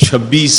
26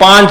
5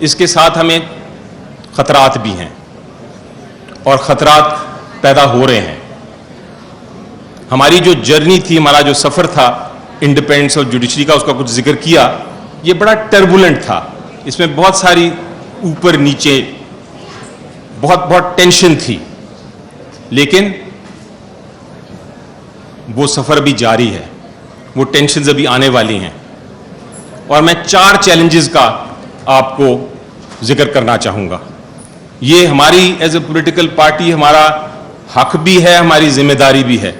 اس کے ساتھ ہمیں خطرات بھی ہیں اور خطرات پیدا ہو رہے ہیں. ہماری جو جرنی تھی, ہمارا جو سفر تھا انڈیپینڈنس اور جوڈیشری کا, اس کا کچھ ذکر کیا. یہ بڑا ٹربولنٹ تھا, اس میں بہت ساری اوپر نیچے بہت ٹینشن تھی, لیکن وہ سفر بھی جاری ہے, وہ ٹینشنز ابھی آنے والی ہیں. اور میں 4 چیلنجز کا آپ کو ذکر کرنا چاہوں گا. یہ ہماری ایز اے پولیٹیکل پارٹی ہمارا حق بھی ہے, ہماری ذمہ داری بھی ہے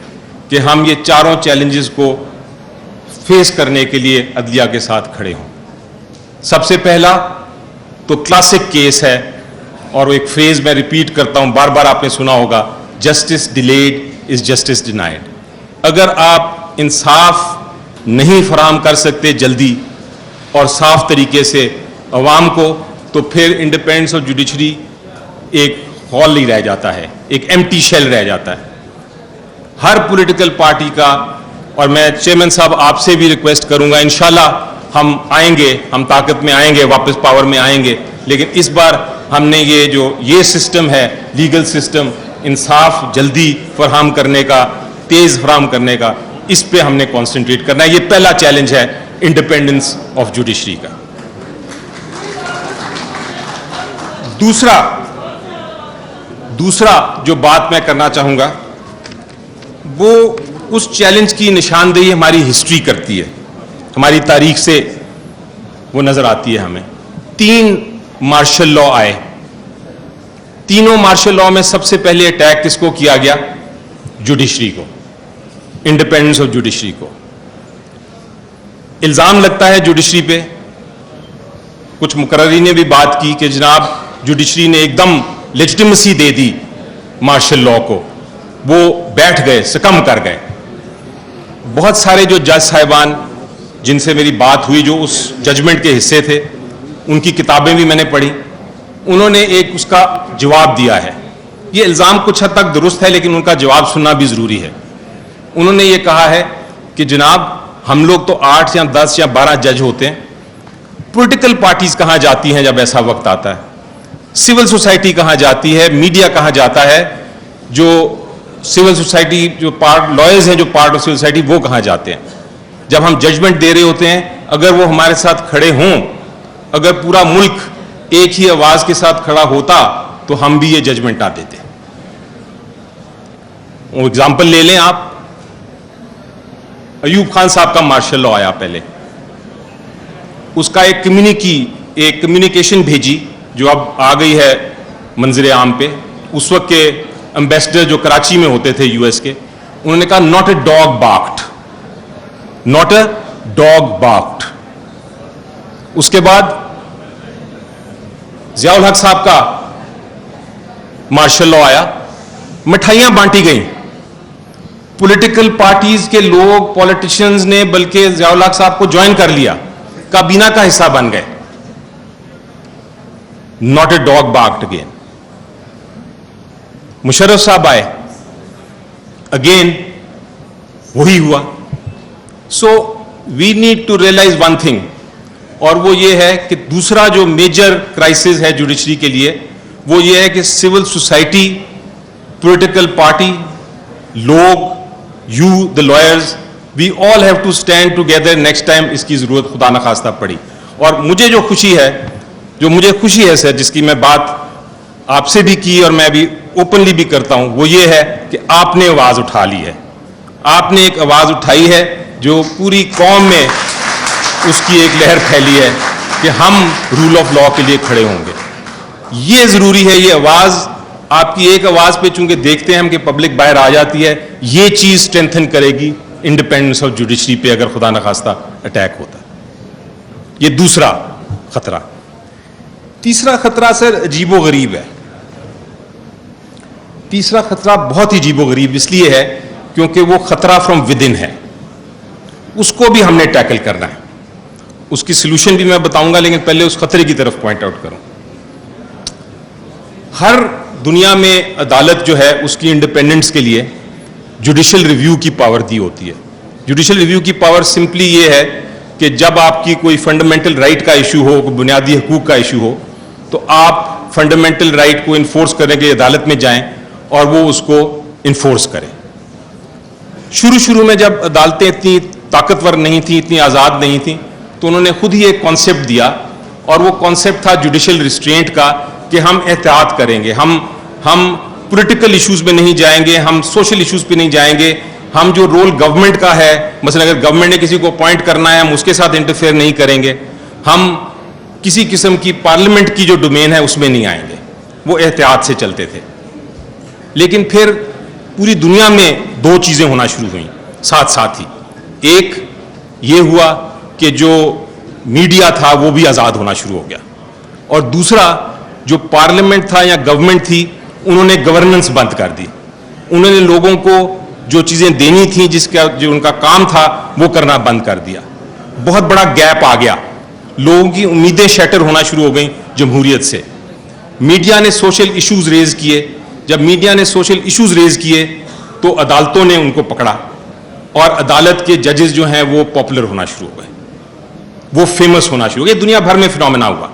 کہ ہم یہ 4 چیلنجز کو فیس کرنے کے لیے عدلیہ کے ساتھ کھڑے ہوں. سب سے پہلا تو کلاسک کیس ہے, اور ایک فریز میں ریپیٹ کرتا ہوں, بار بار آپ نے سنا ہوگا, justice delayed is justice denied. اگر آپ انصاف نہیں فراہم کر سکتے جلدی اور صاف طریقے سے عوام کو, تو پھر انڈیپینڈنس اور جوڈیشری ایک ہال ہی رہ جاتا ہے, ایک ایمٹی شیل رہ جاتا ہے. ہر پولیٹیکل پارٹی کا, اور میں چیئرمین صاحب آپ سے بھی ریکویسٹ کروں گا, انشاءاللہ ہم آئیں گے, ہم طاقت میں آئیں گے, واپس پاور میں آئیں گے, لیکن اس بار ہم نے یہ سسٹم ہے, لیگل سسٹم, انصاف جلدی فراہم کرنے کا, تیز فراہم کرنے کا, اس پہ ہم نے کانسنٹریٹ کرنا ہے. یہ پہلا چیلنج ہے انڈیپینڈنس آف جوڈیشری کا. دوسرا جو بات میں کرنا چاہوں گا وہ اس چیلنج کی نشاندہی ہماری ہسٹری کرتی ہے, ہماری تاریخ سے وہ نظر آتی ہے ہمیں. 3 مارشل لا آئے, تینوں مارشل لا میں سب سے پہلے اٹیک کس کو کیا گیا؟ جوڈیشری کو, انڈیپینڈنس آف جوڈیشری کو. الزام لگتا ہے جوڈیشری پہ, کچھ مقررین نے بھی بات کی کہ جناب جوڈیشری نے ایک دم لیجٹیمیسی دے دی مارشل لا کو, وہ بیٹھ گئے, سکم کر گئے. بہت سارے جو جج صاحبان جن سے میری بات ہوئی, جو اس ججمنٹ کے حصے تھے, ان کی کتابیں بھی میں نے پڑھی, انہوں نے ایک اس کا جواب دیا ہے. یہ الزام کچھ حد تک درست ہے, لیکن ان کا جواب سننا بھی ضروری ہے. انہوں نے یہ کہا ہے کہ جناب ہم لوگ تو 8 یا 10 یا 12 جج ہوتے ہیں, پولیٹیکل پارٹیز کہاں جاتی ہیں جب ایسا وقت آتا ہے؟ سول سوسائٹی کہاں جاتی ہے؟ میڈیا کہاں جاتا ہے؟ جو سول سوسائٹی جو لائرز ہیں, جو پارٹ آف سول سوسائٹی, وہ کہاں جاتے ہیں جب ہم ججمنٹ دے رہے ہوتے ہیں؟ اگر وہ ہمارے ساتھ کھڑے ہوں, اگر پورا ملک ایک ہی آواز کے ساتھ کھڑا ہوتا تو ہم بھی یہ ججمنٹ نہ دیتے. وہ اگزامپل لے لیں آپ, ایوب خان صاحب کا مارشل لا آیا پہلے, اس کا ایک کمیونیکیشن بھیجی جو اب آ گئی ہے منظر عام پہ. اس وقت کے امبیسڈر جو کراچی میں ہوتے تھے یو ایس کے, انہوں نے کہا not a dog barked, not a dog barked. اس کے بعد ضیاء الحق صاحب کا مارشل لا آیا, مٹھائیاں بانٹی گئیں. پولیٹیکل پارٹیز کے لوگ, پولیٹیشنز نے بلکہ ضیاء الحق صاحب کو جوائن کر لیا, کابینہ کا حصہ بن گئے. Not a dog barked again. Musharraf صاحب آئے, اگین وہی ہوا. So we need to realise one thing, اور وہ یہ ہے کہ دوسرا جو میجر کرائسس ہے جوڈیشری کے لیے, وہ یہ ہے کہ سول سوسائٹی, پولیٹیکل پارٹی, لوگ, you the lawyers, we all have to stand together next time اس کی ضرورت خدا نخواستہ پڑی. اور مجھے جو مجھے خوشی ہے سر, جس کی میں بات آپ سے بھی کی اور میں بھی اوپنلی بھی کرتا ہوں, وہ یہ ہے کہ آپ نے آواز اٹھا لی ہے. آپ نے ایک آواز اٹھائی ہے جو پوری قوم میں اس کی ایک لہر پھیلی ہے کہ ہم رول آف لا کے لیے کھڑے ہوں گے. یہ ضروری ہے, یہ آواز, آپ کی ایک آواز پہ چونکہ دیکھتے ہیں ہم کہ پبلک باہر آ جاتی ہے, یہ چیز اسٹرینتھن کرے گی انڈیپینڈنس آف جوڈیشری پہ اگر خدا نخواستہ اٹیک ہوتا ہے. یہ دوسرا خطرہ. تیسرا خطرہ سر عجیب و غریب ہے. تیسرا خطرہ بہت ہی عجیب و غریب اس لیے ہے کیونکہ وہ خطرہ فرام ود ان ہے. اس کو بھی ہم نے ٹیکل کرنا ہے. اس کی سلوشن بھی میں بتاؤں گا, لیکن پہلے اس خطرے کی طرف پوائنٹ آؤٹ کروں. ہر دنیا میں عدالت جو ہے اس کی انڈیپینڈنس کے لیے جوڈیشل ریویو کی پاور دی ہوتی ہے. جوڈیشل ریویو کی پاور سمپلی یہ ہے کہ جب آپ کی کوئی فنڈامنٹل رائٹ کا ایشو ہو, کوئی بنیادی حقوق کا ایشو ہو, تو آپ فنڈامنٹل رائٹ کو انفورس کرنے کے لیے عدالت میں جائیں اور وہ اس کو انفورس کریں. شروع میں جب عدالتیں اتنی طاقتور نہیں تھیں, اتنی آزاد نہیں تھیں, تو انہوں نے خود ہی ایک کانسیپٹ دیا, اور وہ کانسیپٹ تھا جوڈیشل ریسٹرینٹ کا, کہ ہم احتیاط کریں گے, ہم پولیٹیکل ایشوز میں نہیں جائیں گے, ہم سوشل ایشوز پہ نہیں جائیں گے, ہم جو رول گورنمنٹ کا ہے, مثلا اگر گورنمنٹ نے کسی کو اپوائنٹ کرنا ہے ہم اس کے ساتھ انٹرفیئر نہیں کریں گے, ہم کسی قسم کی پارلیمنٹ کی جو ڈومین ہے اس میں نہیں آئیں گے. وہ احتیاط سے چلتے تھے. لیکن پھر پوری دنیا میں دو چیزیں ہونا شروع ہوئیں ساتھ ہی. ایک یہ ہوا کہ جو میڈیا تھا وہ بھی آزاد ہونا شروع ہو گیا, اور دوسرا جو پارلیمنٹ تھا یا گورنمنٹ تھی انہوں نے گورننس بند کر دی. انہوں نے لوگوں کو جو چیزیں دینی تھیں, جو ان کا کام تھا وہ کرنا بند کر دیا. بہت بڑا گیپ آ گیا, لوگوں کی امیدیں شیٹر ہونا شروع ہو گئیں جمہوریت سے. میڈیا نے سوشل ایشوز ریز کیے, جب میڈیا نے سوشل ایشوز ریز کیے تو عدالتوں نے ان کو پکڑا, اور عدالت کے ججز جو ہیں وہ پاپولر ہونا شروع ہو گئے, وہ فیمس ہونا شروع ہو گئے. دنیا بھر میں فینومینا ہوا.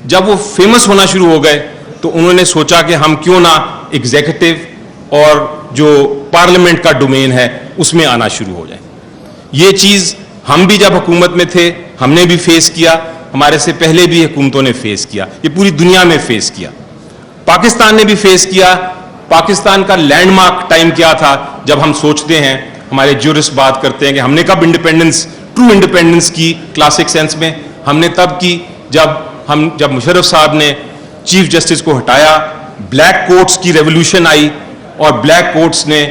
جب وہ فیمس ہونا شروع ہو گئے تو انہوں نے سوچا کہ ہم کیوں نہ ایگزیکٹو اور جو پارلیمنٹ کا ڈومین ہے اس میں آنا شروع ہو جائیں. یہ چیز ہم بھی جب حکومت میں تھے ہم نے بھی فیس کیا, ہمارے سے پہلے بھی حکومتوں نے فیس کیا, یہ پوری دنیا میں فیس کیا. پاکستان نے بھی فیس کیا. پاکستان کا لینڈ مارک ٹائم کیا تھا جب ہم سوچتے ہیں, ہمارے جورسٹ بات کرتے ہیں کہ ہم نے کب انڈیپینڈنس, ٹرو انڈیپینڈنس کی کلاسک سینس میں, ہم نے تب کی جب مشرف صاحب نے چیف جسٹس کو ہٹایا, بلیک کوٹس کی ریولوشن آئی, اور بلیک کوٹس نے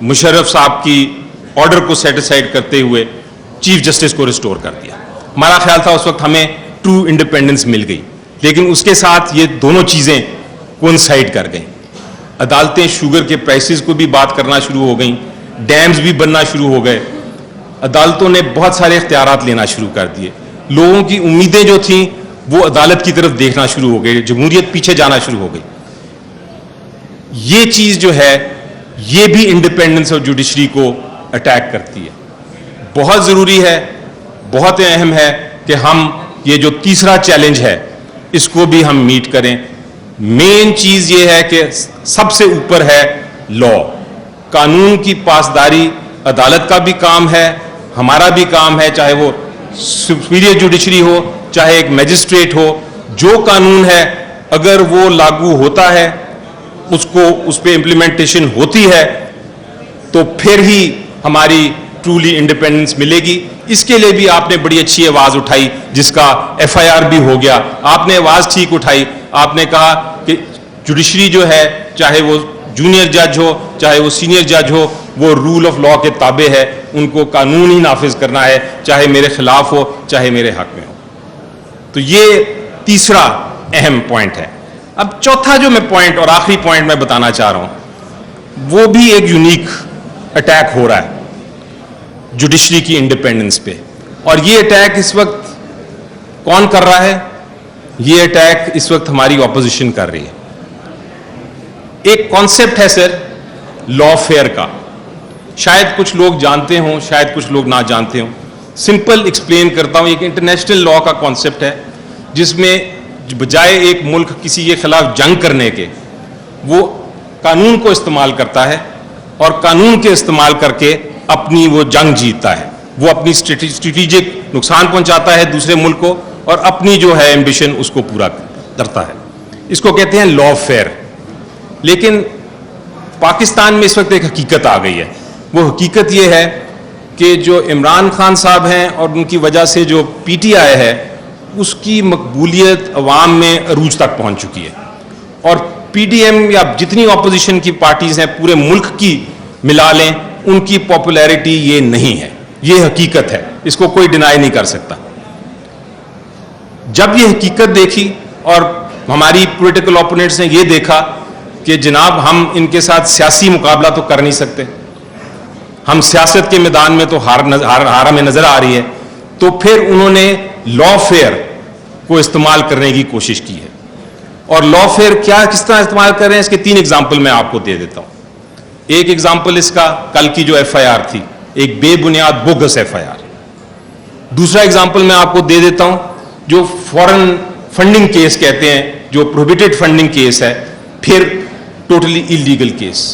مشرف صاحب کی آرڈر کو سیٹ اسائڈ کرتے ہوئے چیف جسٹس کو ریسٹور کر دیا. ہمارا خیال تھا اس وقت ہمیں ٹرو انڈیپینڈنس مل گئی, لیکن اس کے ساتھ یہ دونوں چیزیں کوئنسائڈ کر گئیں. عدالتیں شوگر کے پرائسز کو بھی بات کرنا شروع ہو گئیں, ڈیمز بھی بننا شروع ہو گئے, عدالتوں نے بہت سارے اختیارات لینا شروع کر دیے. لوگوں کی امیدیں جو تھیں وہ عدالت کی طرف دیکھنا شروع ہو گئی, جمہوریت پیچھے جانا شروع ہو گئی. یہ چیز جو ہے یہ بھی انڈیپینڈنس اور جوڈیشری کو اٹیک کرتی ہے. بہت ضروری ہے, بہت اہم ہے کہ ہم یہ جو تیسرا چیلنج ہے اس کو بھی ہم میٹ کریں. مین چیز یہ ہے کہ سب سے اوپر ہے لا, قانون کی پاسداری عدالت کا بھی کام ہے, ہمارا بھی کام ہے, چاہے وہ سپیریئر جوڈیشری ہو چاہے ایک میجسٹریٹ ہو. جو قانون ہے اگر وہ لاگو ہوتا ہے, اس پہ امپلیمنٹیشن ہوتی ہے, تو پھر ہی ہماری ٹرولی انڈیپینڈنس ملے گی. اس کے لیے بھی آپ نے بڑی اچھی آواز اٹھائی, جس کا ایف آئی آر بھی ہو گیا. آپ نے آواز ٹھیک اٹھائی, آپ نے کہا کہ جوڈیشری جو ہے چاہے وہ جونیئر جج ہو چاہے وہ سینئر جج ہو, وہ رول آف لا کے تابع ہے, ان کو قانون ہی نافذ کرنا ہے, چاہے میرے خلاف ہو چاہے میرے حق میں ہو. تو یہ تیسرا اہم پوائنٹ ہے. اب چوتھا جو میں پوائنٹ اور آخری پوائنٹ میں بتانا چاہ رہا ہوں وہ بھی ایک یونیک اٹیک ہو رہا ہے جوڈیشری کی انڈیپینڈنس پہ. اور یہ اٹیک اس وقت کون کر رہا ہے؟ یہ اٹیک اس وقت ہماری اپوزیشن کر رہی ہے. ایک کانسیپٹ ہے سر لا فیئر کا, شاید کچھ لوگ جانتے ہوں شاید کچھ لوگ نہ جانتے ہوں. سمپل ایکسپلین کرتا ہوں. ایک انٹرنیشنل لا کا کانسیپٹ ہے جس میں بجائے ایک ملک کسی کے خلاف جنگ کرنے کے وہ قانون کو استعمال کرتا ہے, اور قانون کے استعمال کر کے اپنی وہ جنگ جیتتا ہے. وہ اپنی اسٹریٹجک نقصان پہنچاتا ہے دوسرے ملک کو, اور اپنی جو ہے ایمبیشن اس کو پورا کرتا ہے. اس کو کہتے ہیں لا فیئر. لیکن پاکستان میں اس وقت ایک حقیقت آ گئی ہے. وہ حقیقت یہ ہے کہ جو عمران خان صاحب ہیں اور ان کی وجہ سے جو پی ٹی آئی ہے اس کی مقبولیت عوام میں عروج تک پہنچ چکی ہے. اور پی ڈی ایم یا جتنی اپوزیشن کی پارٹیز ہیں پورے ملک کی ملا لیں, ان کی پاپولیرٹی یہ نہیں ہے. یہ حقیقت ہے, اس کو کوئی ڈینائی نہیں کر سکتا. جب یہ حقیقت دیکھی اور ہماری پولیٹیکل اوپوننٹس نے یہ دیکھا کہ جناب ہم ان کے ساتھ سیاسی مقابلہ تو کر نہیں سکتے, ہم سیاست کے میدان میں تو ہار ہمیں نظر آ رہی ہے, تو پھر انہوں نے لا فیئر کو استعمال کرنے کی کوشش کی ہے. اور لا فیئر کس طرح استعمال کر رہے ہیں اس کے 3 ایگزامپل میں آپ کو دے دیتا ہوں. ایک ایگزامپل اس کا کل کی جو ایف آئی آر تھی, ایک بے بنیاد بوگس ایف آئی آر. دوسرا ایگزامپل میں آپ کو دے دیتا ہوں, جو فورن فنڈنگ کیس کہتے ہیں, جو پروہیبٹڈ فنڈنگ کیس ہے, پھر ٹوٹلی انلیگل کیس.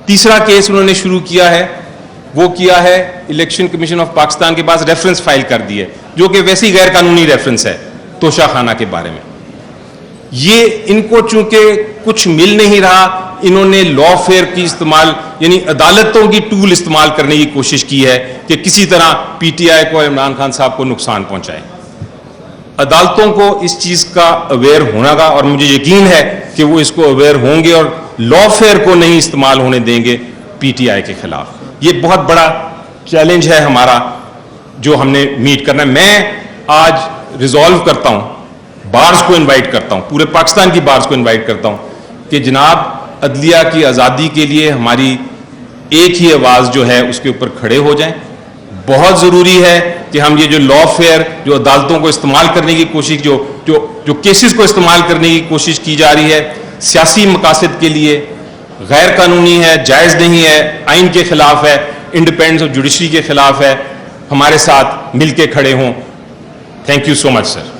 تیسرا کیس انہوں نے شروع کیا ہے, وہ کیا ہے الیکشن کمیشن آف پاکستان کے پاس ریفرنس فائل کر دی ہے, جو کہ ویسی غیر قانونی ریفرنس ہے توشہ خانہ کے بارے میں. یہ ان کو چونکہ کچھ مل نہیں رہا, انہوں نے لا فیئر کی استعمال, یعنی عدالتوں کی ٹول استعمال کرنے کی کوشش کی ہے کہ کسی طرح پی ٹی آئی کو, عمران خان صاحب کو نقصان پہنچائے. عدالتوں کو اس چیز کا اویئر ہونا گا, اور مجھے یقین ہے کہ وہ اس کو اویئر ہوں گے اور لا فیئر کو نہیں استعمال ہونے دیں گے پی ٹی آئی کے خلاف. یہ بہت بڑا چیلنج ہے ہمارا جو ہم نے میٹ کرنا ہے. میں آج ریزالو کرتا ہوں, بارز کو انوائٹ کرتا ہوں, پورے پاکستان کی بارز کو انوائٹ کرتا ہوں کہ جناب عدلیہ کی آزادی کے لیے ہماری ایک ہی آواز جو ہے اس کے اوپر کھڑے ہو جائیں. بہت ضروری ہے کہ ہم یہ جو لا فیئر, جو عدالتوں کو استعمال کرنے کی کوشش, جو کیسز کو استعمال کرنے کی کوشش کی جا رہی ہے سیاسی مقاصد کے لیے, غیر قانونی ہے, جائز نہیں ہے, آئین کے خلاف ہے, انڈیپینڈنس آف جوڈیشری کے خلاف ہے, ہمارے ساتھ مل کے کھڑے ہوں. Thank you so much sir.